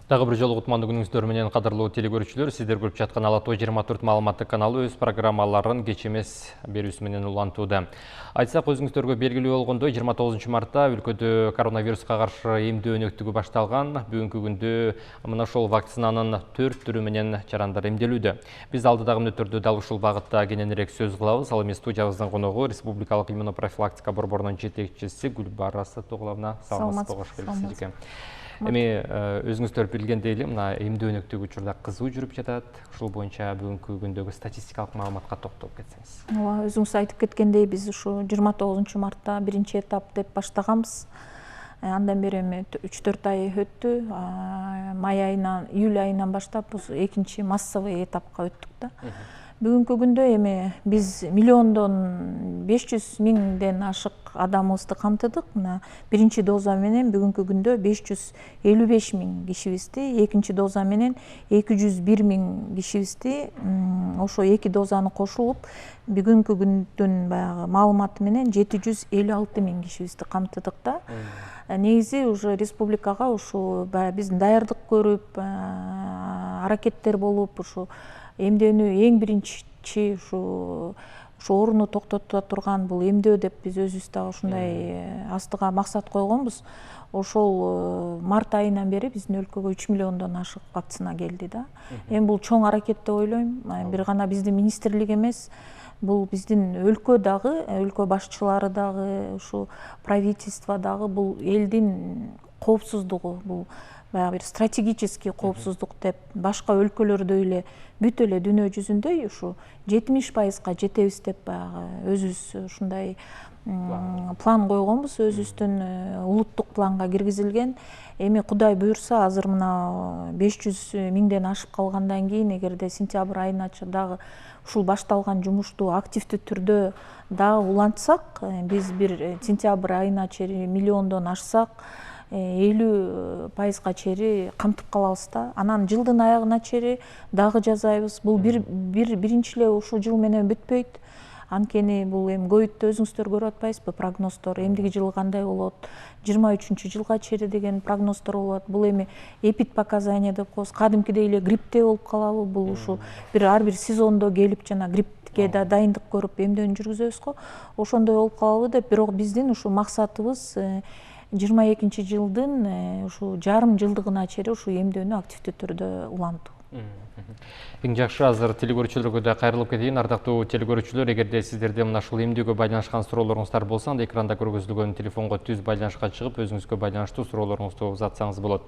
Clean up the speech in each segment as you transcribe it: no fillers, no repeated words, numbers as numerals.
Дагы бир жолу кутмандуу күнүңүздөр менен кадырлуу телекөрүүчүлөр, сиздер көрүп жаткан Ала Тоо 24 маалыматтык каналы өз программаларын кеч эмес берүүсү менен улантууда. Айтсак, өзүңүздөргө белгилүү болгондой 29 мартта өлкөдө коронавируска каршы эмдөө өнөктүгү башталган. Бүгүнкү күндө мына ошол вакцинанын 4 түрү менен жарандар эмделүүдө. Биз алдыдагы мүнөттөрдө дал ушул багытта кененирээк сөз кылабыз. Ал эми студиябыздын коногу Республикалык иммунопрофилактика борборунун жетекчиси Гүлбара Сатогловна. Саламатсызбы, кош келипсиз. Эми өзүңүздөр билгендей эле, мына эмдөө өнөктүгү учурда кызуу жүрүп жатат. Ушул боюнча бүгүнкү күндөгү статистикалык маалыматка токтолуп кетсеңиз. Ооба, өзүңүз айтып кеткендей, биз ушу 29 мартта биринчи этап деп баштаганбыз. Андан бери эми 3-4 ай өттү. Май айынан, июль айынан баштап экинчи массовый этапка өттүк да. Бүгүнкү күндө эми биз 1.500.000 ашык адамыбызды камтыдык. Мына биринчи доза менен бүгүнкү күндө 555.000 кишибизди, экинчи доза менен 201.000 кишибизди, ошо эки дозаны кошулуп, бүгүнкү күндүн баягы маалыматы менен 756.000 кишибизди камтыдык да. Негизи уже республикага ушу биздин даярдык көрүп, аракеттер болуп, ушу эмдөөнү эң биринчи ушу орууну токтото турган бул эмдөө деп биз өзүбүз дагы ушундай астыга максат койгонбуз. Ошол март айынан бери биздин өлкөгө 3 миллиондон ашык вакцина келди да. Эми бул чоң аракет деп ойлойм. Бир гана биздин министрлик эмес, бул биздин өлкө дагы, өлкө башчылары дагы, ушу правительство дагы бул элдин коопсуздугу, бул баягы бир стратегический коопсуздук деп башка өлкөлөрдөй эле бүт эле дүйнө жүзүндөй ушу 70%га жетебиз деп баягы өзүбүз ушундай план койгонбуз, өзүбүздүн улуттук планга киргизилген. Эми Кудай буйрса, азыр мына 500.000ден ашып калгандан кийин, эгерде сентябрь айына дагы ушул башталган жумушту активдүү түрдө дагы улантсак, биз бир сентябрь айына чейин миллиондон ашсак, 50%га чейин камтып калабыз да. Анан жылдын аягына чейин дагы жасайбыз. Бул биринчи эле ушул жыл менен бүтпөйт. Анткени бул эми ковидти өзүңүздөр көрүп атпайсызбы, прогноздор, эмдиги жылы кандай болот, 23-жылга чейин деген прогноздор болот. Бул эми эпидпоказание деп коебуз, кадимкидей эле грипптей болуп калабы, бул ушу ар бир сезондо келип жана гриппке да дайындык көрүп эмдөөнү жүргүзөбүз го. Ошондой болуп калабы деп, бирок биздин ушу максатыбыз 22-жылдын ушу жарым жылдыгына чейин ушу эмдөөнү активдүү түрдө улантуу. Эң жакшы, азыр телекөрүүчүлөргө да кайрылып кетейин. Ардактуу телекөрүүчүлөр, эгерде сиздерде мына ушул эмдөөгө байланышкан суроолоруңуздар болсо, анда экранда көргөзүлгөн телефонго түз байланышка чыгып, өзүңүзгө байланыштуу суроолоруңузду узатсаңыз болот.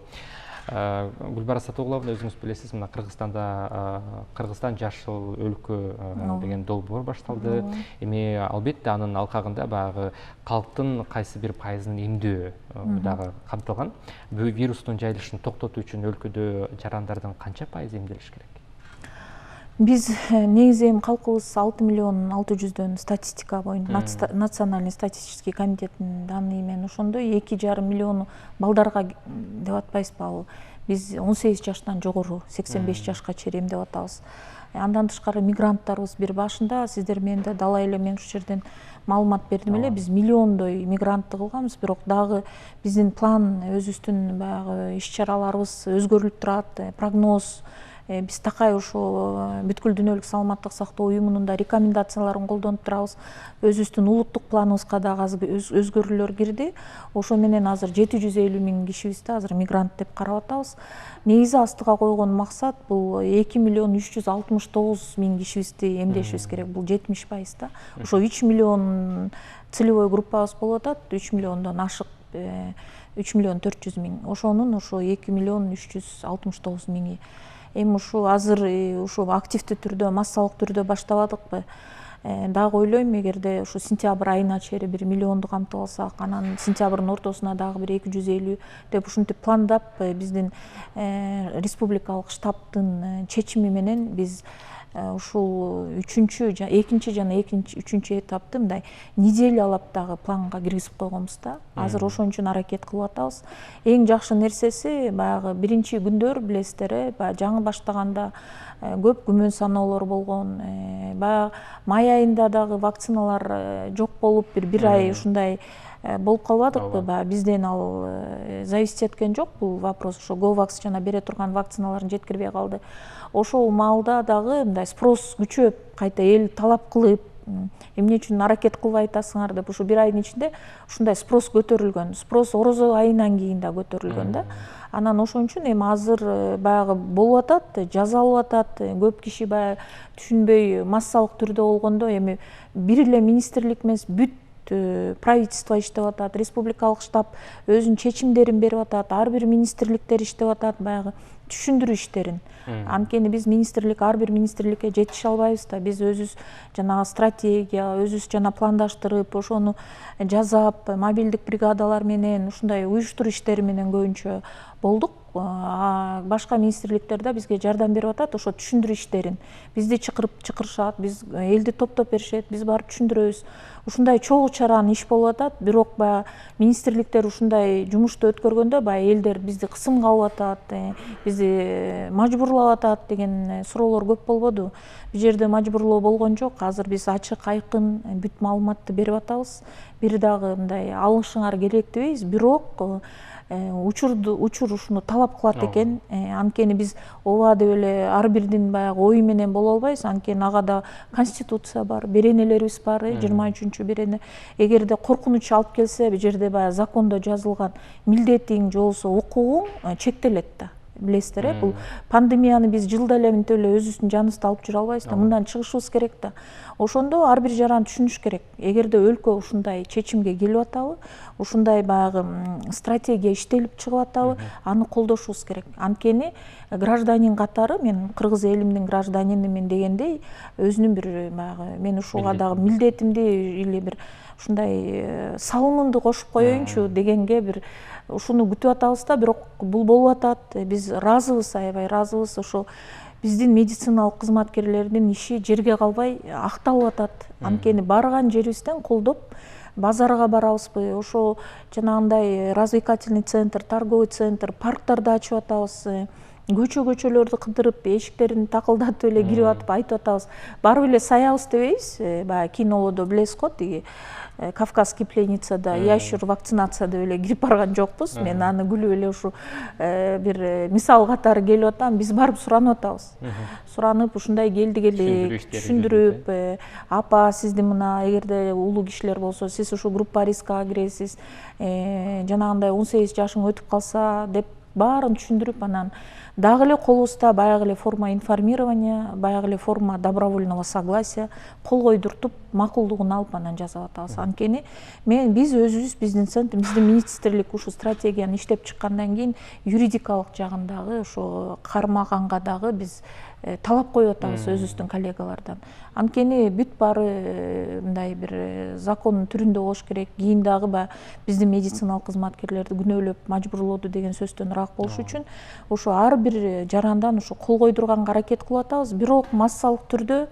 Гүлбара Сатогловна, өзүңүз билесиз, мына Кыргызстан жашыл өлкө деген долбоор башталды. Эми албетте анын алкагында баягы калктын кайсы бир пайызын эмдөө дагы камтылган. Вирустун жайылышын токтотуу үчүн өлкөдө жарандардын канча пайызы эмделиш керек? Биз негизи эми калкыбыз 6.600.000 статистика боюнча, Национальный статистический комитеттин данные менен ошондой 2,5 миллион балдарга деп атпайсызбы, биз 18 жаштан жогору 85 жашка чейин эмдеп атабыз. Андан тышкары мигранттарыбыз бир башында, сиздер менен да далай эле мен ушул жерден маалымат бердим эле, биз миллиондой мигрантты кылганбыз, бирок дагы биздин план, өзүбүздүн баягы иш-чараларыбыз өзгөрүлүп турат, прогноз. Биз такай ушул бүткүл дүйнөлүк саламаттык сактоо уюмунун да рекомендацияларын колдонуп турабыз. Өзүбүздүн улуттук планыбызга дагы өзгөрүүлөр кирди. Ошо менен азыр 750.000 кишибизди азыр мигрант деп карап атабыз. Негизи астыга койгон максат бул 2.369.000 кишибизди эмдешибиз керек. Бул 70% да. Ошо 3 миллион целевой группабыз болуп атат, 3 миллиондон ашык 3.400.000. Ошонун ошо 2.369.000. Эми ушу азыр ушу активдүү түрдө, массалык түрдө баштабадыкпы? Дагы ойлойм, эгерде ушу сентябрь айына чейин бир миллионду камтып алсак, анан сентябрдын ортосуна дагы бир 250 деп ушинтип пландап, биздин республикалык штабтын чечими менен биз ушул экинчи жана үчүнчү этапты мындай неделялап дагы планга киргизип койгонбуз да. Азыр ошон үчүн аракет кылып атабыз. Эң жакшы нерсеси баягы биринчи күндөр билесиздер, баягы жаңы баштаганда көп күмөн саноолор болгон. Баягы май айында дагы вакциналар жок болуп, бир ай ушундай болуп калбадыкпы? Баягы бизден ал зависеть эткен жок бул вопрос. Ошо Говакс жана бере турган вакциналарын жеткирбей калды. Ошол маалда дагы мындай спрос күчөп, кайта эл талап кылып, эмне үчүн аракет кылбай атасыңар деп ушу 1 айдын ичинде ушундай спрос көтөрүлгөн. Спрос орозо айынан кийин да көтөрүлгөн да. Анан ошон үчүн эми азыр баягы болуп атат, жазалып атат. Көп киши баягы түшүнбөй массалык түрдө болгондо эми бир эле министрлик эмес, бүт правительство иштеп атат, республикалык штаб өзүнүн чечимдерин берип атат, ар бир министрликтер иштеп атат баягы түшүндүрүү иштерин. Анткени биз министрлик, ар бир министрликке жетише албайбыз да. Биз өзүбүз жанагы стратегия, өзүбүз жана пландаштырып, ошону жазап, мобилдик бригадалар менен ушундай уюштуруу иштери менен көбүнчө болдук. Башка министрликтер да бизге жардам берип атат, ошо түшүндүрүү иштерин. Бизди чакырышат, биз элди топтоп беришет, биз барып түшүндүрөбүз. Ушундай чогуу чаран иш болуп атат, бирок баягы министрликтер ушундай жумушту өткөргөндө баягы элдер бизди кысымга алып атат, бизди мажбурлап атат деген суроолор көп болбоду. Бул жерде мажбурлоо болгон жок. Азыр биз ачык, айкын бүт маалыматты берип атабыз. Бир дагы мындай алышыңар керек дебейбиз, бирок учур ушуну талап кылат экен. Анткени биз ооба деп эле ар бирдин баягы ою менен боло албайбыз. Анткени ага да конституция бар, беренелерибиз бар, 23 берене. Эгерде коркунуч алып келсе, бул жерде баягы закондо жазылган милдетиң же болбосо укугуң чектелет да. Билесиздер, бул пандемияны биз жылда эле мынтип эле өзүбүздүн жаныбызда алып жүрө албайбыз да. Мындан чыгышыбыз керек да. Ошондо ар бир жаран түшүнүш керек. Эгерде өлкө ушундай чечимге келип атабы, ушундай баягы стратегия иштелип чыгып атабы, аны колдошубуз керек. Анткени гражданин катары, мен кыргыз элимдин гражданинимин дегендей, өзүнүн бир баягы мен ушуга дагы милдетимди или бир ушундай салымымды кошуп коеюнчу дегенге бир ушуну күтүп атабыз да, бирок бул болуп атат. Биз ыраазыбыз, аябай ыраазыбыз. Ошо биздин медициналык кызматкерлердин иши жерге калбай акталып атат. Анткени барган жерибизден колдоп, базарга барабызбы, ошо жанагындай развлекательный центр, торговый центр, парктарды ачып атабыз. Көчөлөрдү кыдырып, эшиктерин такылдатып эле кирип атып айтып атабыз. Барып эле саябыз дебейбиз. Баягы кинолордо билесиз го, тиги Кавказский пленницада ящур вакцинация деп эле кирип барган жокпуз. Мен аны күлүп эле ушу бир мисал катары келип атам. Биз барып суранып атабыз. Суранып, ушундай келдик эле, түшүндүрүп, апа сизди мына эгерде улуу кишилер болсо, сиз ушу группа рискка киресиз, жанагындай 18 жашың өтүп калса деп баарын түшүндүрүп, анан дагы эле колубузда баягы эле форма информирования, баягы эле форма добровольного согласия кол койдуртуп, макулдугун алып анан жасап атабыз. Анткени биз өзүбүз, биздин центр, биздин министрлик ушу стратегияны иштеп чыккандан кийин юридикалык жагын дагы ошо кармаганга дагы биз талап коюп атабыз өзүбүздүн коллегалардан. Анткени бүт баары мындай бир закондун түрүндө болуш керек. Кийин дагы баягы биздин медициналык кызматкерлерди күнөөлөп мажбурлоодо деген сөздөн ыраак болуш үчүн ошо ар бир жарандан ошо кол койдурганга аракет кылып атабыз. Бирок массалык түрдө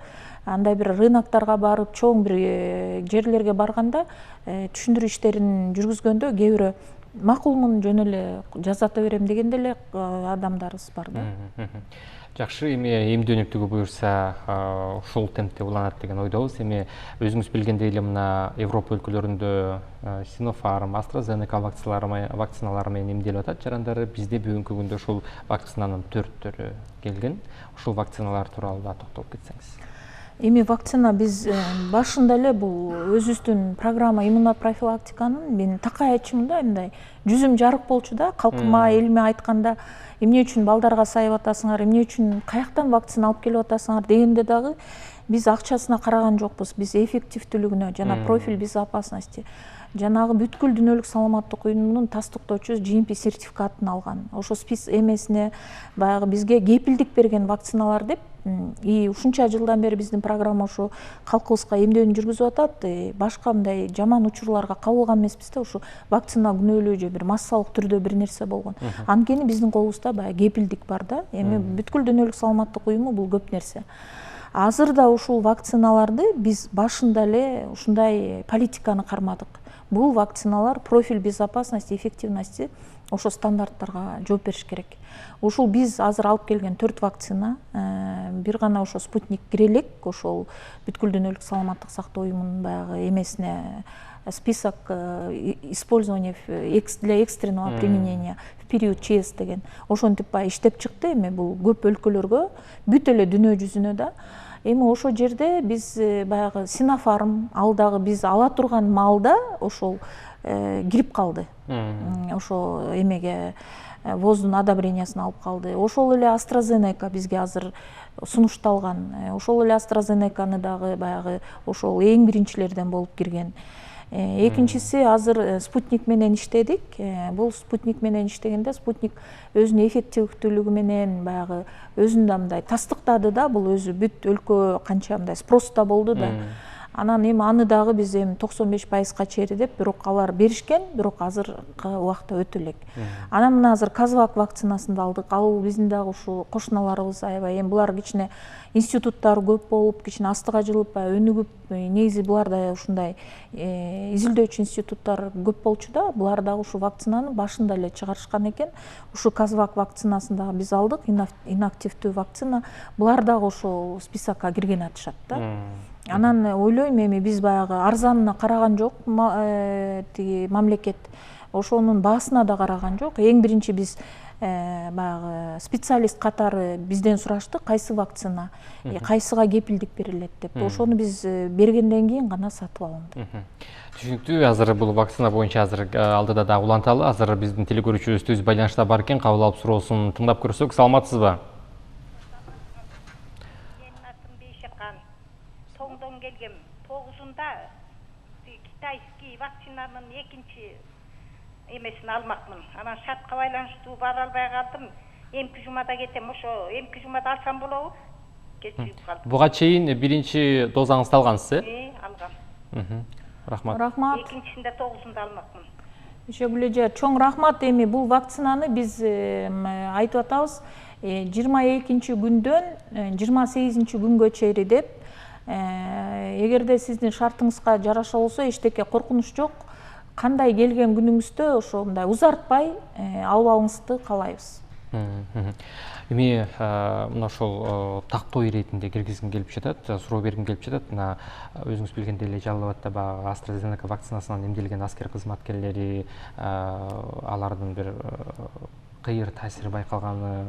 андай бир рынокторго барып, чоң бир жерлерге барганда түшүндүрүү иштерин жүргүзгөндө кээ бирөө макулмун, жөн эле жазата берем деген деле адамдарыбыз бар да. Жакшы, эми эмдөөнүктүгү буюрса, ушул темпте уланат деген ойдобуз. Эми өзүңүз билгендей эле мына Европа өлкөлөрүндө Sinopharm, AstraZeneca вакциналары менен эмделип атат жарандары. Бизде бүгүнкү күндө ушул вакцинанын 4 келген. Ушул вакциналар тууралуу да токтолуп кетсеңиз. Эми вакцина биз башында эле бул өзүбүздүн программа иммунопрофилактиканын мен такай айтчумун мындай жүзүм жарык болчу да, калкыма, элиме айтканда эмне үчүн балдарга сайып атасыңар, эмне үчүн каяктан вакцина алып келип атасыңар дегенде дагы биз акчасына караган жокпуз. Биз эффективдүүлүгүнө жана профиль безопасности, жанагы бүткүл дүйнөлүк саламаттык уюмунун тастыктоочу GMP сертификатын алган. Ошо спис эмесине баягы бизге кепилдик берген вакциналар деп, и ушунча жылдан бери биздин программа ошо калкыбызга эмдөөнү жүргүзүп атат. Башка мындай жаман учурларга кабылган эмеспиз да, ушу вакцина күнөөлүү же бир массалык түрдө бир нерсе болгон. Анткени биздин колубузда баягы кепилдик бар да. Эми бүткүл дүйнөлүк саламаттык уюму бул көп нерсе. Азыр да ушул вакциналарды биз башында эле ушундай политиканы кармадык. Бул вакциналар профиль безопасности, эффективности ошо стандарттарга жооп бериш керек. Ушул биз азыр алып келген 4 вакцина, бир гана ошо спутник кире элек, ошол бүткүл дүйнөлүк саламаттык сактоо уюмунун баягы эмесине список использования для экстренного применения в период ЧС деген ошентип баягы иштеп чыкты. Эми бул көп өлкөлөргө, бүт эле дүйнө жүзүнө да. Эми ошол жерде биз баягы Синофарм алдагы биз ала турган маалда ошол кирип калды. Ошо эмеге ВОЗдун одобрениясын алып калды. Ошол эле AstraZeneca бизге азыр сунушталган. Ошол эле AstraZenecаны дагы баягы ошол эң биринчилерден болуп кирген. Экинчиси азыр спутник менен иштедик. Бул спутник менен иштегенде спутник өзүнүн эффективдүүлүгү менен баягы өзүн да мындай тастыктады да, бул өзү бүт өлкө канча мындай спрос да болду да. Анан эми аны дагы биз эми 95%га чейин деп, бирок алар беришкен, бирок азыркы убакта өтө элек. Анан мына азыр Казвак вакцинасын да алдык. Ал биздин дагы ушу кошуналарыбыз аябай, эми булар кичине институттар көп болуп, кичине астыга жылып, өнүгүп, негизи буларда ушундай изилдөөчү институттар көп болчу да, булар дагы ушу вакцинаны башында эле чыгарышкан экен. Ушу Казвак вакцинасын дагы биз алдык, инактивдүү вакцина. Булар дагы ошол списокко кирген атышат да. Анан ойлойм, эми биз баягы арзанына караган жок, тиги мамлекет ошонун баасына да караган жок. Эң биринчи биз баягы специалист катары бизден сурашты, кайсы вакцина, кайсыга кепилдик берилет деп. Ошону биз бергенден кийин гана сатып алынды. Түшүнүктүү. Азыр бул вакцина боюнча азыр алдыда да уланталы. Азыр биздин телекөрүүчүбүз түз байланышта бар экен, кабыл алып суроосун тыңдап көрсөк. Саламатсызбы? Тоңдон келгем 9-unda китайский вакцинанын экинчи эмесин алмакмын. Анан шартка байланыштуу бара албай калдым. Эмки жумада кетем, ошо эмки жумада алсам болобу? Кечигип калдым. Буга чейин биринчи дозаңызды алгансыз, Алгам. Рахмат. Рахмат. Экинчисинде 9-unda алмакмын. Жөгүлөжө чоң рахмат. Эми бул вакцинаны биз айтып атабыз, 22-күндөн 28-күнгө чейин деп. Эгерде сиздин шартыңызга жараша болсо, эчтеке коркунуч жок. Кандай келген күнүңүздө ошондой узартпай албауыңызды каалайбыз. Эми мына ошол тактоо иретинде киргизгим келип жатат, суроо бергим келип жатат. Мына өзүңүз билгендей эле Жалал абадта баягы AstraZeneca вакцинасынан эмделген аскер кызматкерлери, алардын бир кыйыр таасири байкалганы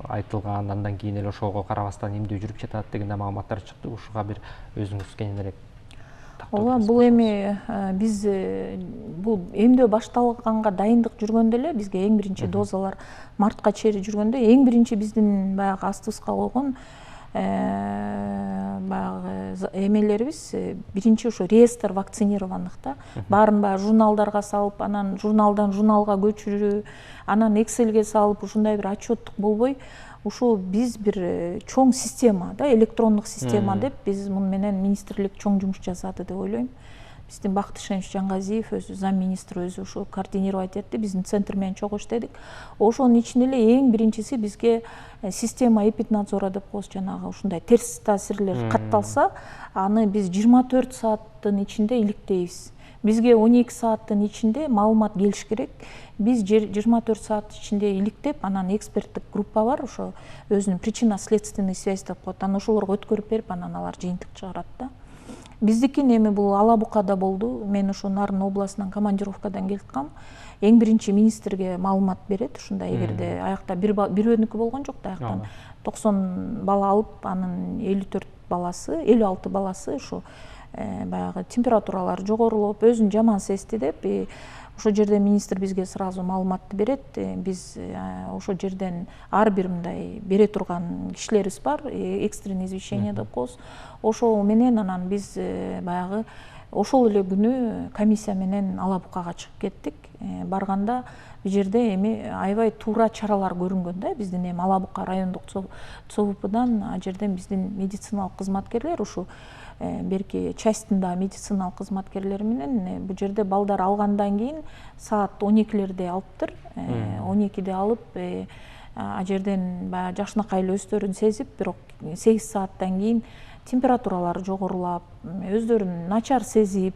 айтылган, андан кийин эле ошого карабастан эмдөө жүрүп жатат деген маалыматтар чыкты. Ушуга бир өзүңүз кененирээк Ооба, бул эми биз бул эмдөө башталганга дайындык жүргөндө эле бизге эң биринчи дозалар мартка чейин жүргөндө эң биринчи биздин баягы астыбызга койгон баягы эмелерибиз биринчи ошо реестр вакцинированных да. Баарын баягы журналдарга салып, анан журналдан журналга көчүрүү, анан Excelге салып, ушундай бир отчеттук болбой, ушул биз бир чоң система да, электрондук система деп биз муну менен министрлик чоң жумуш жасады деп ойлойм. Биздин Бакыт Ишенович Жаңгазиев өзү замминистр өзү ушу координировать этти, биздин центр менен чогуу иштедик. Ошонун ичинде эле эң биринчиси бизге система эпиднадзора деп коебуз, жанагы ушундай терс таасирлер катталса, аны биз 24 сааттын ичинде иликтейбиз. Бизге 12 сааттын ичинде маалымат келиш керек. Биз 24 саат ичинде иликтеп, анан эксперттик группа бар, ошо өзүнүн причинно-следственный связь деп коет. Анан ошолорго өткөрүп берип, анан алар жыйынтык чыгарат да. Биздикин эми бул Ала Букада болду. Мен ошо Нарын областынан командировкадан келткам. Эң биринчи министрге маалымат берет. Ушундай эгерде аякта бирөөнүкү болгон жок да, аяктан 90 бала алып, анын 54 баласы, 56 баласы ушу баягы температуралары жогорулуп, өзүн жаман сезди деп, ошол жерде министр бизге сразу маалыматты берет. Биз ошол жерден ар бир мындай бере турган кишилерибиз бар, экстренное извещение деп коебуз. Ошол менен анан биз баягы ошол эле күнү комиссия менен Ала Букага чыгып кеттик. Барганда бул жерде эми аябай туура чаралар көрүнгөн да, биздин эми Ала Бука райондук ЦОВПдан, а жерден биздин медициналык кызматкерлер ушу берки частында медициналык кызматкерлери менен бул жерде балдар алгандан кийин саат 12-лерде алыптыр. 12-де алып, а жерден баягы жакшынакай эле өздөрүн сезип, бирок 8 сааттан кийин температуралары жогорулап, өздөрүн начар сезип,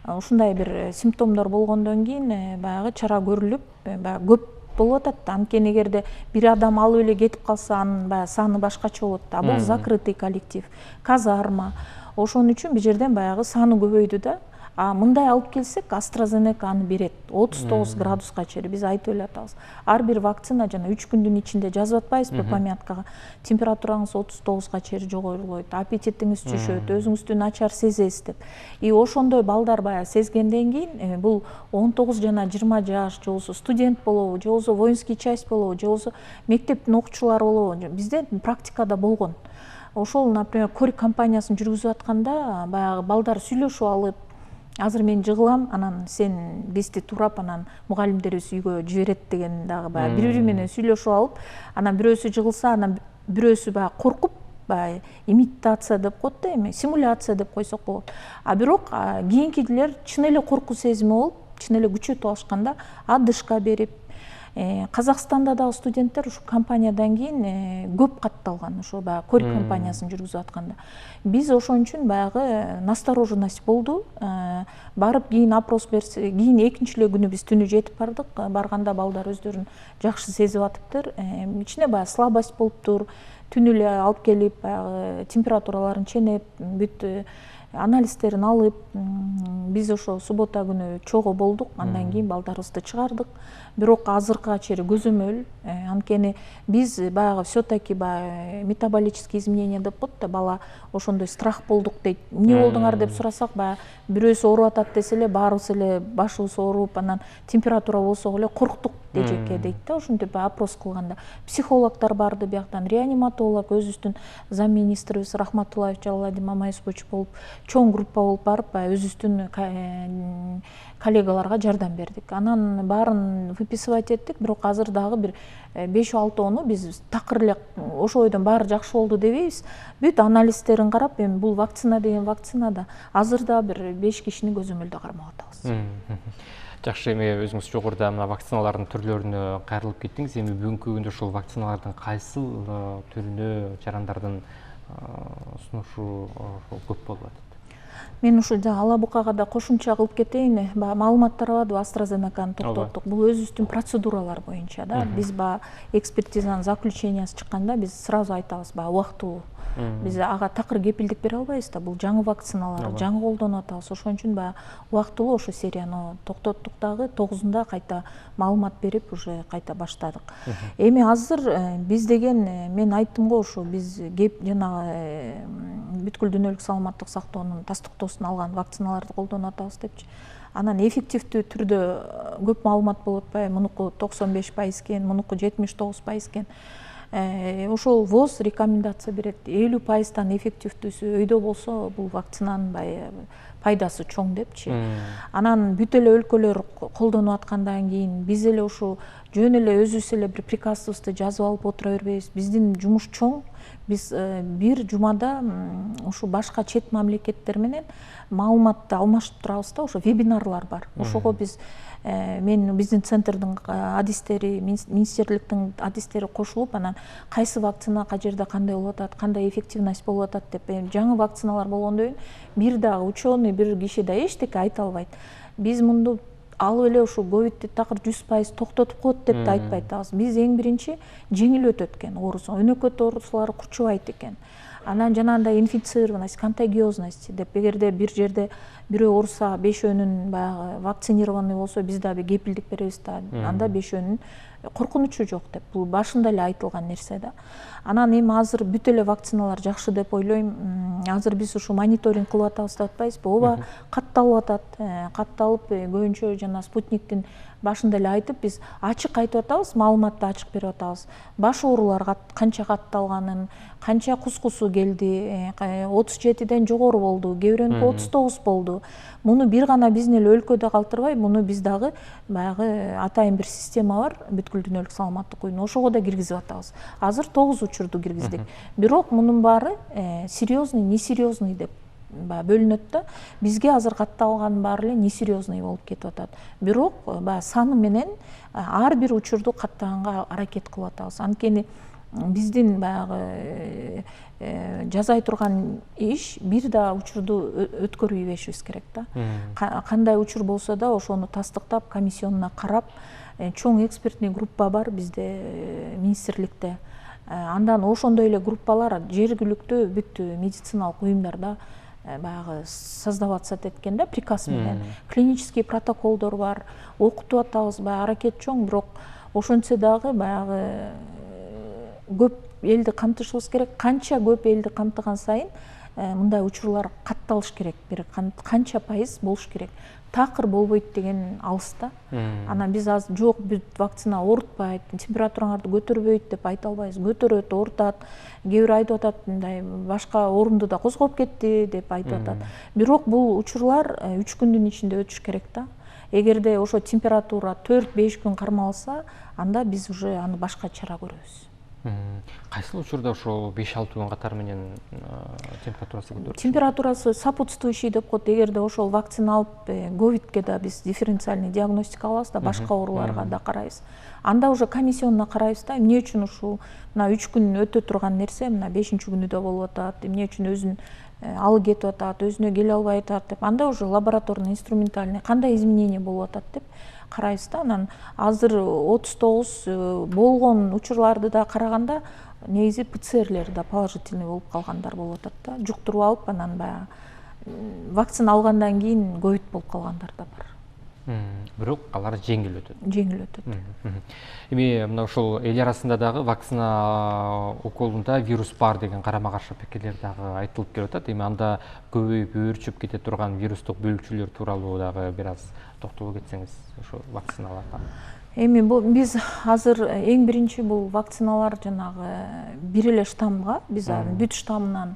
ушундай бир симптомдор болгондон кийин баягы чара көрүлүп баягы көп болуп атат. Анткени эгерде бир адам алып эле кетип калса, анын баягы саны башкача болот да. Бул закрытый коллектив, казарма. Ошон үчүн бул жерден баягы саны көбөйдү да. А мындай алып келсек, AstraZeneca аны берет 39 градуска чейин. Биз айтып эле атабыз. Ар бир вакцина жана 3 күндүн ичинде жазып атпайбызбы помяткага. Температураңыз 39га чейин жогорулойт, аппетитиңиз түшөт, өзүңүздү начар сезесиз деп. И ошондой балдар баягы сезгенден кийин бул 19 жана 20 жаш, же болбосо студент болобу, же болбосо воинский часть болобу, же болбосо мектептин окуучулары болобу, бизде практикада болгон. Ошол, например, Корик компаниясын жүргүзүп атканда баягы балдар сүйлөшүп алып, азыр мен жыгылам, анан сен бизди турап, анан мугалимдерибиз үйгө жиберет деген дагы баягы бири-бири менен сүйлөшүп алып, анан бирөөсү жыгылса, анан бирөөсү баягы коркуп, баягы имитация деп коет да, эми симуляция деп койсок болот. А бирок кийинкилер чын эле коркуу сезими болуп, чын эле күчөтүп алышканда отдышка берип, Казакстанда дагы студенттер ушу компаниядан кийин көп катталган, ошо баягы Корик компаниясын жүргүзүп атканда. Биз ошон үчүн баягы настороженность болду. Барып кийин опрос берсе, кийин экинчи эле күнү биз түнү жетип бардык. Барганда балдар өздөрүн жакшы сезип атыптыр. Ичине баягы слабость болуптур. Түнү эле алып келип, баягы температураларын ченеп, бүт анализтерин алып, биз ошо суббота күнү чогуу болдук. Андан кийин балдарыбызды чыгардык. Бирок азыркыга чейин көзөмөл, анткени биз баягы все-таки метаболические изменения деп коет да, бала ошондой страх болдук дейт. Эмне болдуңар деп сурасак, баягы бирөөсү ооруп атат десе эле баарыбыз эле башыбыз ооруп, анан температура болсо эле корктук эжекке дейт да. Ошентип опрос кылганда психологдор барды, бияктан реаниматолог, өзүбүздүн замминистрибиз Рахматуллаев Жалаладин Мамаевич болуп, чоң группа болуп барып, өзүбүздүн коллегаларга жардам бердик. Анан баарын выписывать эттик, бирок азыр дагы бир 5-6 биз такыр эле ошо бойдон баары жакшы болду дебейбиз. Бүт анализтерин карап, эми бул вакцина деген вакцинада азыр да бир 5 кишини көзөмөлдө кармап атабыз. Жакшы, эми өзүңүз жогоруда мына вакциналардын түрлөрүнө кайрылып кеттиңиз. Эми бүгүнкү күндө ушул вакциналардын кайсыл түрүнө жарандардын сунушу көп болуп атат? Мен ушу Ала Букага да кошумча кылып кетейин. Маалымат тарабады, AstraZenecаны токтоттук. Бул өзүбүздүн процедуралар боюнча да. Биз экспертизанын заключениясы чыкканда биз сразу айтабыз, убактылуу. Биз ага такыр кепилдик бере албайбыз да. Бул жаңы вакциналар, жаңы колдонуп атабыз. Ошон үчүн убактылуу ошо серияны токтоттук дагы, 9-унда кайта маалымат берип уже кайта баштадык. Эми азыр биз деген мен айттым го, ошо биз жанагы бүткүл дүйнөлүк саламаттык сактоонун тастыктоосун алган вакциналарды колдонуп атабыз депчи. Анан эффективдүү түрдө көп маалымат болуп атпайбы? Мунуку 95% экен, мунуку 79% экен. Ошол ВОЗ рекомендация берет. 50%тан эффективдүүсү өйдө болсо, бул вакцинанын пайдасы чоң депчи. Анан бүт эле өлкөлөр колдонуп аткандан кийин биз эле ушу жөн эле өзүбүз эле бир приказыбызды жазып алып отура бербейбиз. Биздин жумуш чоң. Биз бир жумада ушу башка чет мамлекеттер менен маалыматты алмашып турабыз да, ошо вебинарлар бар. Ошого биз биздин центрдин адистери, министрликтин адистери кошулуп, анан кайсы вакцина кай жерде кандай болуп атат, кандай эффективность болуп атат деп, жаңы вакциналар болгондон кийин бир дагы ученый, бир киши да эчтеке айта албайт. Биз мунду алып эле ушу ковидти такыр 100% токтотуп коет деп да айтпай атабыз. Биз эң биринчи жеңил өтөт экен оорусу, өнөкөт оорусулары курчубайт экен. Анан жанагындай инфицированность, контагиозность деп, эгерде бир жерде бирөө ооруса, 5өөнүн баягы вакцинированный болсо, биз дагы кепилдик беребиз да, анда 5өөнүн коркунучу жок деп. Бул башында эле айтылган нерсе да. Анан эми азыр бүт эле вакциналар жакшы деп ойлойм. Азыр биз ушу мониторинг кылып атабыз деп атпайбызбы? Ооба катталып атат. Катталып, көбүнчө жана Спутниктин башында эле айтып, биз ачык айтып атабыз, маалыматты ачык берип атабыз. Баш оорулар канча катталганын, канча кускусу келди, 37ден жогору болду, кээ бирөөнүкү 39 болду. Муну бир гана биздин эле өлкөдө калтырбай, муну биз дагы баягы атайын бир система бар, бүткүл дүйнөлүк саламаттык уюму, ошого да киргизип атабыз. Азыр 9 учурду киргиздик. Бирок мунун баары серьезный, несерьезный деп бөлүнөт да. Бизге азыр катталган баары эле несерьезный болуп кетип атат. Бирок саны менен ар бир учурду каттаганга аракет кылып атабыз. Анткени биздин баягы жасай турган иш бир да учурду өткөрбөйбешибиз керек да. Кандай учур болсо да ошону тастыктап, комиссионуна карап, чоң экспертный группа бар бизде министрликте. Андан ошондой эле группалар жергиликтүү бүт медициналык уюмдарда баягы создаваться эткен да, приказ менен. Клинический протоколдор бар, окутуп атабыз, баягы аракет чоң, бирок ошентсе дагы баягы көп элди камтышыбыз керек. Канча көп элди камтыган сайын мындай учурлар катталыш керек. Бир канча пайыз болуш керек. Такыр болбойт деген алыс да. Анан биз азыр жок, бүт вакцина оорутпайт, температураңарды көтөрбөйт деп айта албайбыз. Көтөрөт, оорутат. Кээ бир айтып атат, мындай башка оорунду да козгоп кетти деп айтып атат. Бирок бул учурлар 3 күндүн ичинде өтүш керек да. Эгерде ошо температура 4-5 күн кармалса, анда биз уже аны башка чара көрөбүз. Кайсыл учурда ошо 5-6 күн катары менен температурасы көтөрүлөт? Температурасы сопутствующий деп коет. Эгерде ошол вакцина алып, ковидке да биз дифференциальный диагностика алабыз да, башка ооруларга да карайбыз. Анда уже комиссионуна карайбыз да, эмне үчүн ушул мына 3 күн өтө турган нерсе мына 5-күнү да болуп атат, эмне үчүн өзүн алып кетип атат, өзүнө келе албай атат деп. Анда уже лабораторный, инструментальный кандай изменение болуп атат деп карайбыз да. Анан азыр 39 болгон учурларды да караганда негизи ПЦРлер да положительный болуп калгандар болуп атат да. Жуктуруп алып, анан баягы вакцина алгандан кийин ковид болуп калгандар да бар. Бирок алар жеңил өтөт. Жеңил өтөт. Эми мына ошол эл арасында дагы вакцина уколунда вирус бар деген карама каршы пикирлер дагы айтылып келип атат. Эми анда көбөйүп өөрчүп кете турган вирустук бөлүкчөлөр тууралуу дагы бир аз токтоло кетсеңиз ошо вакциналарга. Эми биз азыр эң биринчи бул вакциналар жанагы бир эле штаммга, биз бүт штаммынан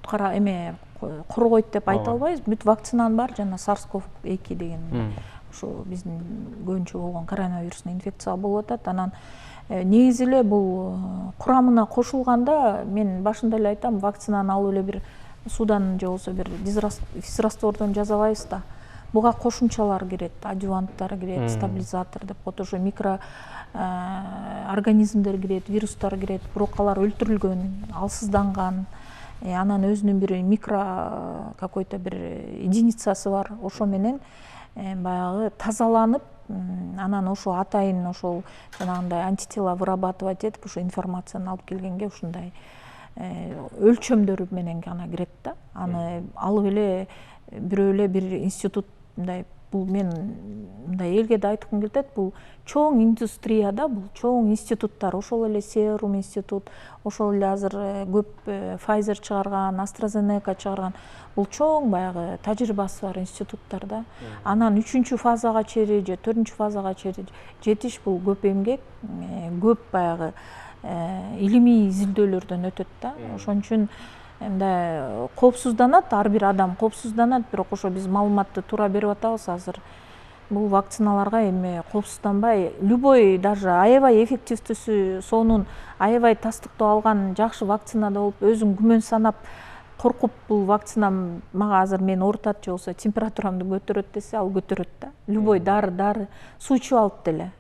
коргойт деп айта албайбыз. Бүт вакцинанын бар жана SARS-CoV-2 деген ошо биздин көбүнчө болгон коронавирусный инфекция болуп атат. Анан негизи эле бул курамына кошулганда мен башында эле айтам, вакцинаны алып эле бир суудан же болбосо бир физраствордон жасабайбыз да. Буга кошумчалар кирет, адюванттар кирет, стабилизатор деп коет, ошо микро организмдер кирет, вирустар кирет, бирок алар өлтүрүлгөн, алсызданган, анан өзүнүн бир микро какой-то бир единицасы бар. Ошо менен баягы тазаланып, анан ошо атайын ошол жанагындай антитела вырабатывать этип, ошо информацияны алып келгенге ушундай өлчөмдөр менен гана кирет да. Аны алып эле бирөө эле бир институт мындай, бул мен мындай элге да айткым келет, бул чоң индустрияда, бул чоң институттар, ошол эле Serum институт, ошол эле азыр көп Pfizer чыгарган, AstraZeneca чыгарган, бул чоң баягы тажрыйбасы бар институттар да. Анан 3-чү фазага чейин же 4-чү фазага чейин жетиш бул көп эмгек, көп баягы илимий изилдөөлөрдөн өтөт да. Ошон үчүн мындай коопсузданат, ар бир адам коопсузданат, бирок ошо биз маалыматты туура берип атабыз. Азыр бул вакциналарга эми коопсузданбай, любой даже аябай эффективдүүсү, сонун аябай тастыктоо алган жакшы вакцина да болуп, өзүң күмөн санап коркуп бул вакцина мага азыр мен оорутат же болбосо температурамды көтөрөт десе, ал көтөрөт да. Любой дары суу ичип алып деле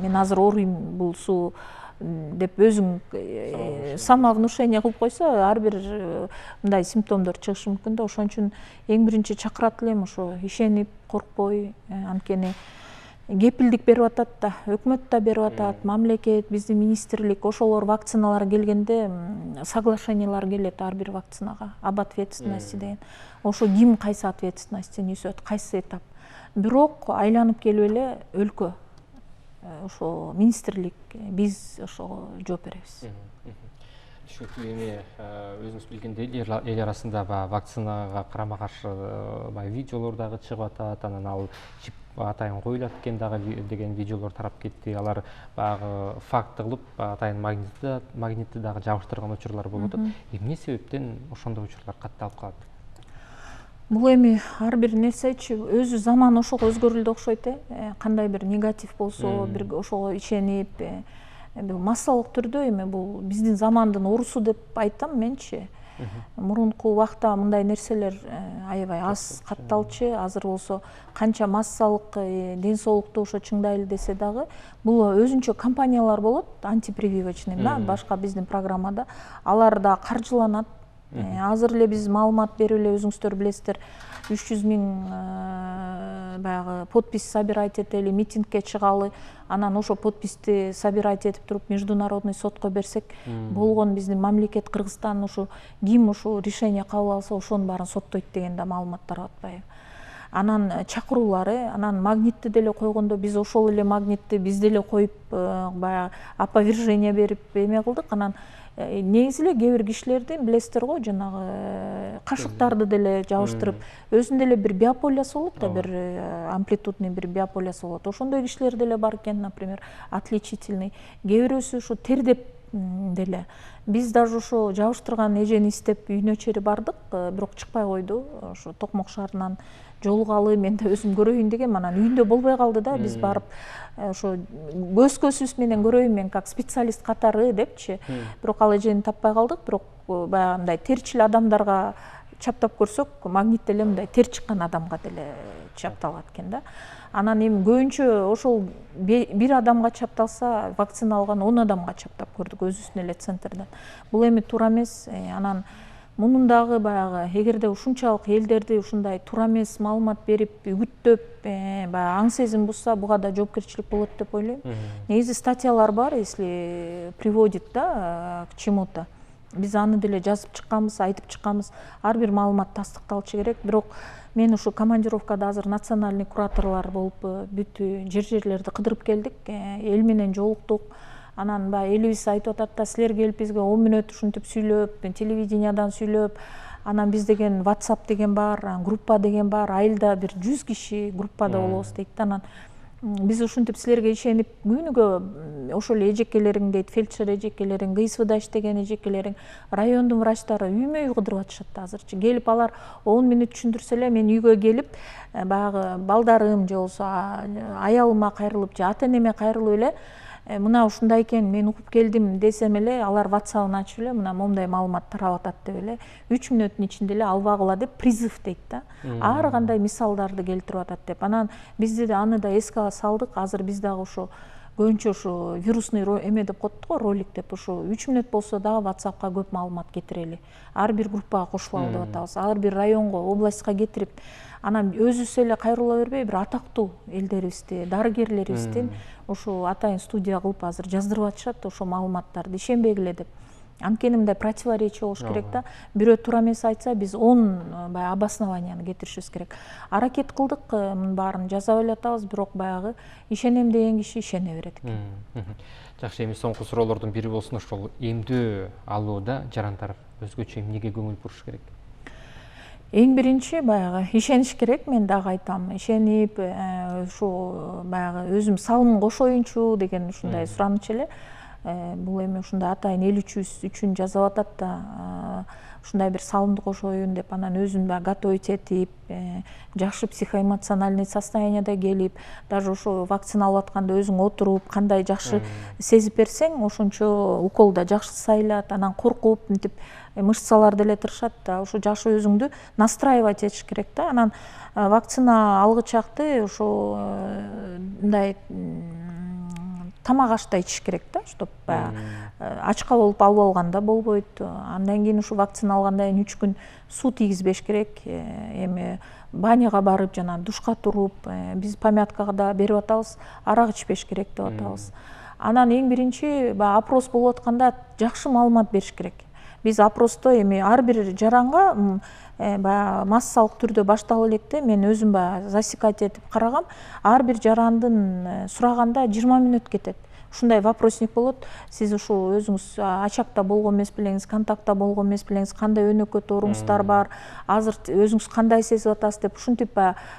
мен азыр ооруйм бул суу деп өзүң самовнушение кылып койсо, ар бир мындай симптомдор чыгышы мүмкүн да. Ошон үчүн эң биринчи чакырат элем ошо ишенип, коркпой, анткени кепилдик берип атат да, өкмөт да берип атат, мамлекет, биздин министрлик, ошолор вакциналар келгенде соглашениялар келет ар бир вакцинага, об ответственности деген. Ошо ким кайсы ответственностьтен несет, кайсы этап. Бирок айланып келип эле өлкө, ошо министрлик, биз ошого жооп беребиз. Түшүнүктүү. Эми өзүңүз билгендей эл арасында вакцинага карама каршы видеолор дагы чыгып атат, анан ал чип атайын коюлат экен дагы деген видеолор тарап кетти. Алар баягы факты кылып атайын магнитти дагы жабыштырган учурлар болуп атат. Эмне себептен ошондой учурлар катталып калат? Бул эми ар бир нерсечи өзү заман ошого өзгөрүлдү окшойт. Кандай бир негатив болсо, бир ошого ишенип, бул массалык түрдө эми бул биздин замандын оорусу деп айтам менчи. Мурунку убакта мындай нерселер аябай аз катталчу. Азыр болсо канча массалык ден соолукту ошо чыңдайлы десе дагы, бул өзүнчө компаниялар болот, антипрививочный, башка биздин программада. Алар да каржыланат. Азыр эле биз маалымат берип эле өзүңүздөр билесиздер, 300 000 баягы подпись собирать этели, митингке чыгалы, анан ошо подписти собирать этип туруп международный сотко берсек болгон. Биздин мамлекет Кыргызстан ушу ким ушу решение кабыл алса ошонун баарын соттойт деген да маалымат тарап атпайбы. Анан чакыруулары, анан магнитти деле койгондо биз ошол эле магнитти биз деле коюп баягы опровержение берип эме кылдык. Анан негизи эле кээ бир кишилердин билесиздер го, жанагы кашыктарды деле жабыштырып, өзүндө эле бир биополиясы болот да, бир амплитудный бир биополиясы болот. Ошондой кишилер деле бар экен, например, отличительный. Кээ бирөөсү ушу тердеп деле. Биз даже ошо жабыштырган эжени издеп үйүнө чейин бардык, бирок чыкпай койду. Ошо Токмок шаарынан жолугалы, мен да өзүм көрөйүн дегем, анан үйүндө болбой калды да. Биз барып ошо көз көзүбүз менен көрөйүн мен как специалист катары депчи. Бирок ал эжени таппай калдык. Бирок баягы мындай терчил адамдарга чаптап көрсөк, магнит деле мындай тер чыккан адамга деле чапталат экен да. Анан эми көбүнчө ошол бир адамга чапталса, вакцина алган 10 адамга чаптап көрдүк өзүбүздүн эле центрден. Бул эми туура эмес. Анан мунун дагы баягы эгерде ушунчалык элдерди ушундай туура эмес маалымат берип, үгүттөп, баягы аң сезим бузса, буга да жоопкерчилик болот деп ойлойм. Негизи статьялар бар, если приводит да к чему-то. Биз аны деле жазып чыкканбыз, айтып чыкканбыз. Ар бир маалымат тастыкталышы керек. Бирок мен ушу командировкада азыр национальный кураторлар болуп бүт жерлерди кыдырып келдик, эл менен жолуктук. Анан баягы элибиз айтып атат да, силер келип бизге 10 мүнөт ушинтип сүйлөп, телевидениядан сүйлөп, анан биз деген WhatsApp деген бар, группа деген бар, айылда бир 100 киши группада болобуз дейт. Анан биз ушинтип силерге ишенип күнүгө ошол эле эжекелериң дейт, фельдшер эжекелериң, ГСВда иштеген эжекелериң, райондун врачтары үймө үй кыдырып атышат да азырчы. Келип алар 10 мүнөт түшүндүрсө эле мен үйгө келип, баягы балдарым же болсо аялыма кайрылып же ата энеме кайрылып эле, мына ушундай экен, мен угуп келдим десем эле, алар WhatsApp-ын ачып эле, мына момундай маалымат тарап атат деп эле 3 мүнөттүн ичинде эле албагыла деп призыв дейт да. Ар кандай мисалдарды келтирип атат деп. Анан бизде да аны да эске салдык. Азыр биз дагы ошо көбүнчө ошо вирусный эме деп коет го, ролик деп, ошо 3 мүнөт болсо дагы WhatsApp-ка көп маалымат кетирели. Ар бир группага кошулалы деп атабыз. Ар бир районго, областька кетирип, анан өзүбүз эле кайрыла бербей, бир атактуу элдерибизди, дарыгерлерибиздин ошо атайын студия кылып азыр жаздырып атышат ошо маалыматтарды, ишенбегиле деп. Анткени мындай противоречие болуш керек да. Бирөө туура эмес айтса, биз 10 баягы обоснованияны кетиришибиз керек. Аракет кылдык, мунун баарын жаза эле атабыз, бирок баягы ишенем деген киши ишене берет экен. Жакшы, эми соңку суроолордун бири болсун, ошол эмдөө алууда жарандар өзгөчө эмнеге көңүл буруш керек? Эң биринчи баягы ишениш керек, мен дагы айтам. Ишенип, ушу баягы өзүм салым кошоюнчу деген ушундай сураныч эле. Бул эми ушундай атайын эл үчүн жазып атат да, ушундай бир салымды кошоюн деп, анан өзүн баягы готовить этип, жакшы психоэмоциональный состоянияда келип, даже ошо вакцина алып атканда өзүң отуруп, кандай жакшы сезип берсең, ошончо укол да жакшы сайылат. Анан коркуп, мынтип мышцалар деле тырышат да, ошо жакшы өзүңдү настраивать этиш керек да. Анан вакцина алгычакты ошо мындай тамак ашта ичиш керек да, чтоб ачка болуп алып алганда болбойт. Андан кийин ушу вакцина алгандан кийин 3 күн суу тийгизбеш керек. Эми баняга барып, жана душка туруп, биз помядкага да берип атабыз, арак ичпеш керек деп атабыз. Анан эң биринчи опрос болуп атканда жакшы маалымат бериш керек. Биз опросто эми ар бир жаранга баягы массалык түрдө башталып электе мен өзүм баягы засекать этип карагам, ар бир жарандын сураганда 20 мүнөт кетет. Ушундай вопросник болот. Сиз ушул өзүңүз ачакта болгон эмес белеңиз, контактта болгон эмес белеңиз, кандай өнөкөт ооруңуздар бар, азыр өзүңүз кандай сезип атасыз деп ушинтип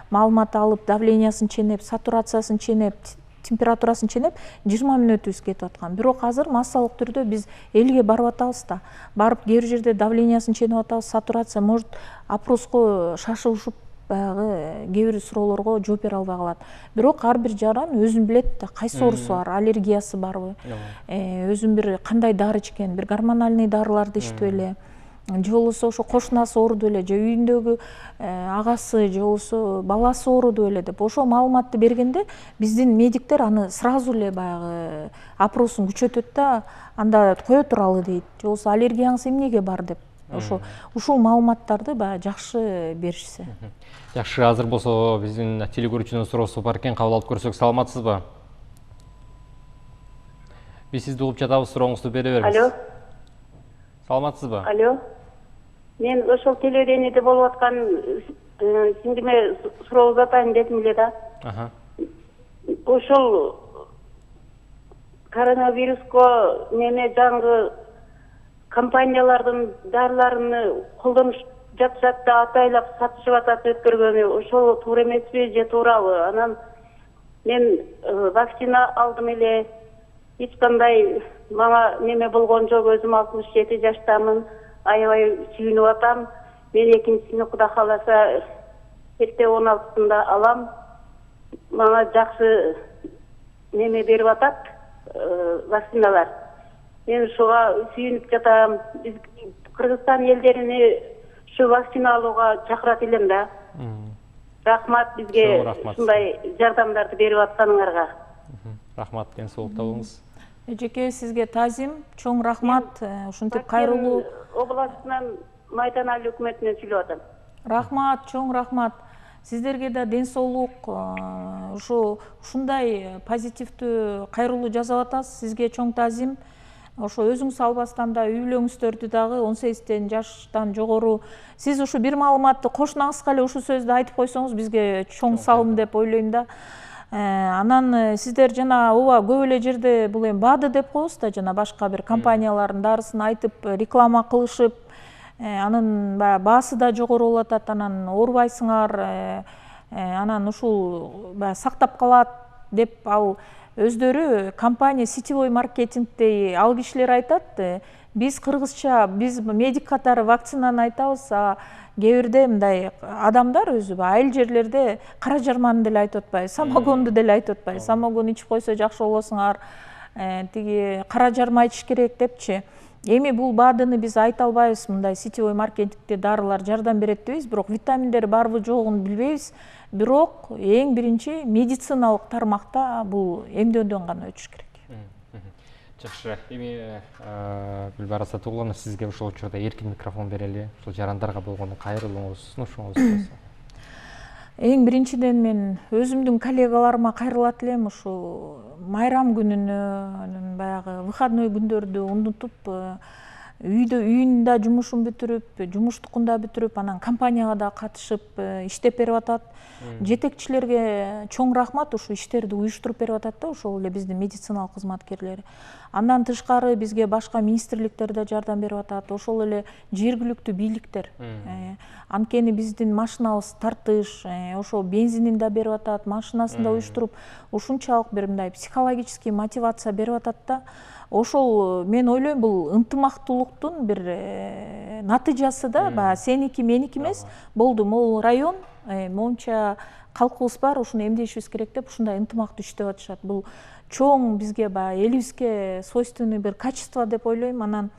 маалымат алып, давлениясын ченеп, сатурациясын ченеп, температурасын ченеп 20 мүнөтүбүз кетип аткан. Бирок азыр массалык түрдө биз элге барып атабыз да. Барып кээ бир жерде давлениясын ченеп атабыз, сатурация, может опроско шашылышып баягы кээ бир суроолорго жооп бере албай калат. Бирок ар бир жаран өзүн билет да, кайсы оорусу бар, аллергиясы барбы, өзүн бир кандай дары ичкен, бир гормональный дарыларды ичтибеле, же болбосо ошо кошунасы ооруду беле, же үйүндөгү агасы же болбосо баласы ооруду беле деп ошол маалыматты бергенде биздин медиктер аны сразу эле баягы опросун күчөтөт да, анда кое туралы дейт, же болбосо аллергияңыз эмнеге бар деп. Ушул маалыматтарды баягы жакшы беришсе. Жакшы, азыр болсо биздин телекөрүүчүнүн суроосу бар экен, кабыл алып көрсөк. Саламатсызбы? Биз сизди угуп жатабыз, сурооңузду бере бериңиз. Алло. Саламатсызбы? Алло. Мен ошол телевидениеде болуп аткан сиңдиме суроо узатайын дедим эле да. Ошол коронавируска неме жаңы компаниялардын дарыларын колдонуп жатышат да, атайлап сатышып атат өткөргөнү. Ошол туура эмеспи же туурабы? Анан мен вакцина алдым эле. Эч кандай мага неме болгон жок. Өзүм 67 жаштамын. Аябай сүйүнүп атам. Мен экинчисини Кудай кааласа эрте 16-сында алам. Мага жакшы неме берип атат вакциналар. Мен ушуга сүйүнүп жатам. Биз Кыргызстан элдерини ушу вакцина алууга чакырат элем да. Рахмат бизге ушундай жардамдарды берип атканыңарга. Рахмат, ден соолукта болуңуз. Эжеке, сизге таазим, чоң рахмат. Ушинтип кайрылуу. Областынан Майдана өкмөтүнөн сүйлөп атам. Рахмат, чоң рахмат. Сиздерге да ден соолук, ушундай позитивдүү кайрылуу жасап атасыз. Сизге чоң таазим. Ошо өзүңүз албастан да үй бүлөңүздөрдү дагы 18 жаштан жогору. Сиз ушу бир маалыматты кошунаңызга эле ушу сөздү айтып койсоңуз бизге чоң салым деп ойлойм да. Анан сиздер жана ооба көп эле жерде бул эми БАДы деп коебуз да, жана башка бир компаниялардын дарысын айтып реклама кылышып, анын баягы баасы да жогору болуп атат, анан оорубайсыңар, анан ушул баягы сактап калат деп ал өздөрү компания сетевой маркетингдей ал кишилер айтат. Биз кыргызча, биз медик катары вакцинаны айтабыз, кээ бирде мындай адамдар өзү айыл жерлерде кара жарманы деле айтып атпайбы, самогонду деле айтып атпайбы. Самогон ичип койсо жакшы болосуңар, тиги кара жарма ичиш керек депчи. Эми бул БАДыны биз айта албайбыз, мындай сетевой маркетингде дарылар жардам берет дейбиз, бирок витаминдер барбы жогун билбейбиз. Бирок эң биринчи медициналык тармакта бул эмдөөдөн гана өтүш керек. Жакшы, эми Гүлбара Сатууловна, сизге ушул учурда эркин микрофон берели. Ушул жарандарга болгон кайрылууңуз, сунушуңуз болсо. Эң биринчиден мен өзүмдүн коллегаларыма кайрылат элем. Ушу майрам күнүнө, баягы выходной күндөрдү унутуп, үйүндө жумушун бүтүрүп, жумуштукун да бүтүрүп, анан компанияга да катышып иштеп берип атат. Жетекчилерге чоң рахмат, ушу иштерди уюштуруп берип атат да, ошол эле биздин медициналык кызматкерлери. Андан тышкары бизге башка министрликтер да жардам берип атат, ошол эле жергиликтүү бийликтер. Анткени биздин машинабыз тартыш, ошо бензинин да берип атат, машинасын да уюштуруп, ушунчалык бир мындай психологический мотивация берип атат да. Ошол мен ойлойм, бул ынтымактуулуктун бир натыйжасы да, баягы сеники меники эмес, болду, могул район, монча калкыбыз бар, ушуну эмдешибиз керек деп ушундай ынтымактуу иштеп атышат. Бул чоң бизге баягы элибизге свойственный бир качество деп ойлойм. Анан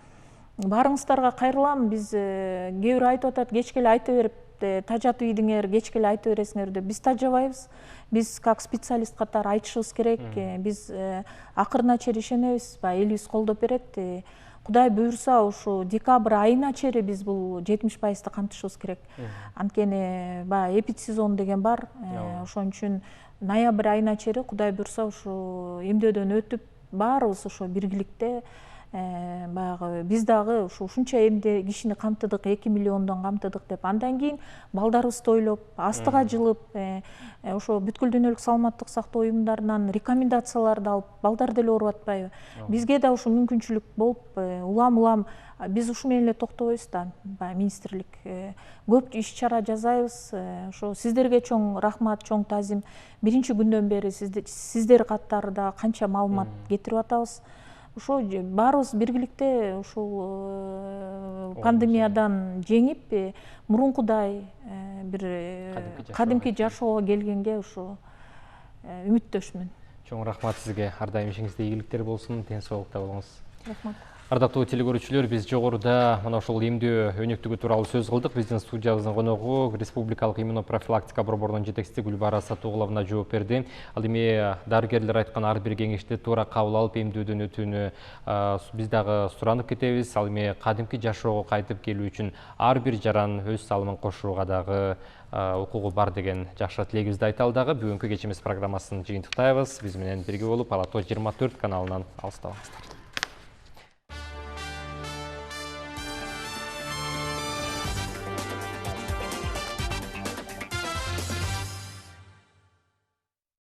баарыңыздарга кайрылам. Биз кээ бирөө айтып атат, кечке эле айта берип, тажатып ийдиңер, кечке эле айта бересиңер деп. Биз тажабайбыз. Биз как специалист катары айтышыбыз керек. Биз акырына чейин ишенебиз, баягы элибиз колдоп берет. Кудай буюрса, ушу декабрь айына чейин биз бул 70% камтышыбыз керек. Анткени баягы эпидсезон деген бар. Ошон үчүн ноябрь айына чейин Кудай буюрса ушу эмдөөдөн өтүп, баарыбыз ошо биргиликте баягы биз дагы ушунча эмде кишини камтыдык, 2 миллиондон камтыдык деп, андан кийин балдарыбызды ойлоп, астыга жылып, ошо бүткүл дүйнөлүк саламаттык сактоо уюмдарынан рекомендацияларды алып, балдар деле ооруп атпайбы. Бизге да ушу мүмкүнчүлүк болуп, улам биз ушу менен эле токтобойбуз да, министрлик көп иш-чара жасайбыз. Ошо сиздерге чоң рахмат, чоң таазим. Биринчи күндөн бери сиздер катары да канча маалымат кетирип атабыз. Ошо баарыбыз биргиликте ушул пандемиядан жеңип, мурункудай бир кадимки жашоого келгенге ушу үмүттөшмүн. Чоң рахмат сизге. Ар дайым ишиңизде ийгиликтер болсун, ден соолукта болуңуз. Рахмат. Ардактуу телекөрүүчүлөр, биз жогоруда мына ошол эмдөө өнүктүгү тууралуу сөз кылдык. Биздин студиябыздын коногу Республикалык иммунопрофилактика борборунун жетекчиси Гүлбара Сатугуловна жооп берди. Ал эми дарыгерлер айткан ар бир кеңешти туура кабыл алып эмдөөдөн өтүүнү биз дагы суранып кетебиз. Ал эми кадимки жашоого кайтып келүү үчүн ар бир жаран өз салымын кошууга дагы укугу бар деген жакшы тилегибизди айта алдагы. Бүгүнкү кечимиз программасын жыйынтыктайбыз. Биз менен бирге болуп Ала Тоо 24 каналынан алыстабаңыздар.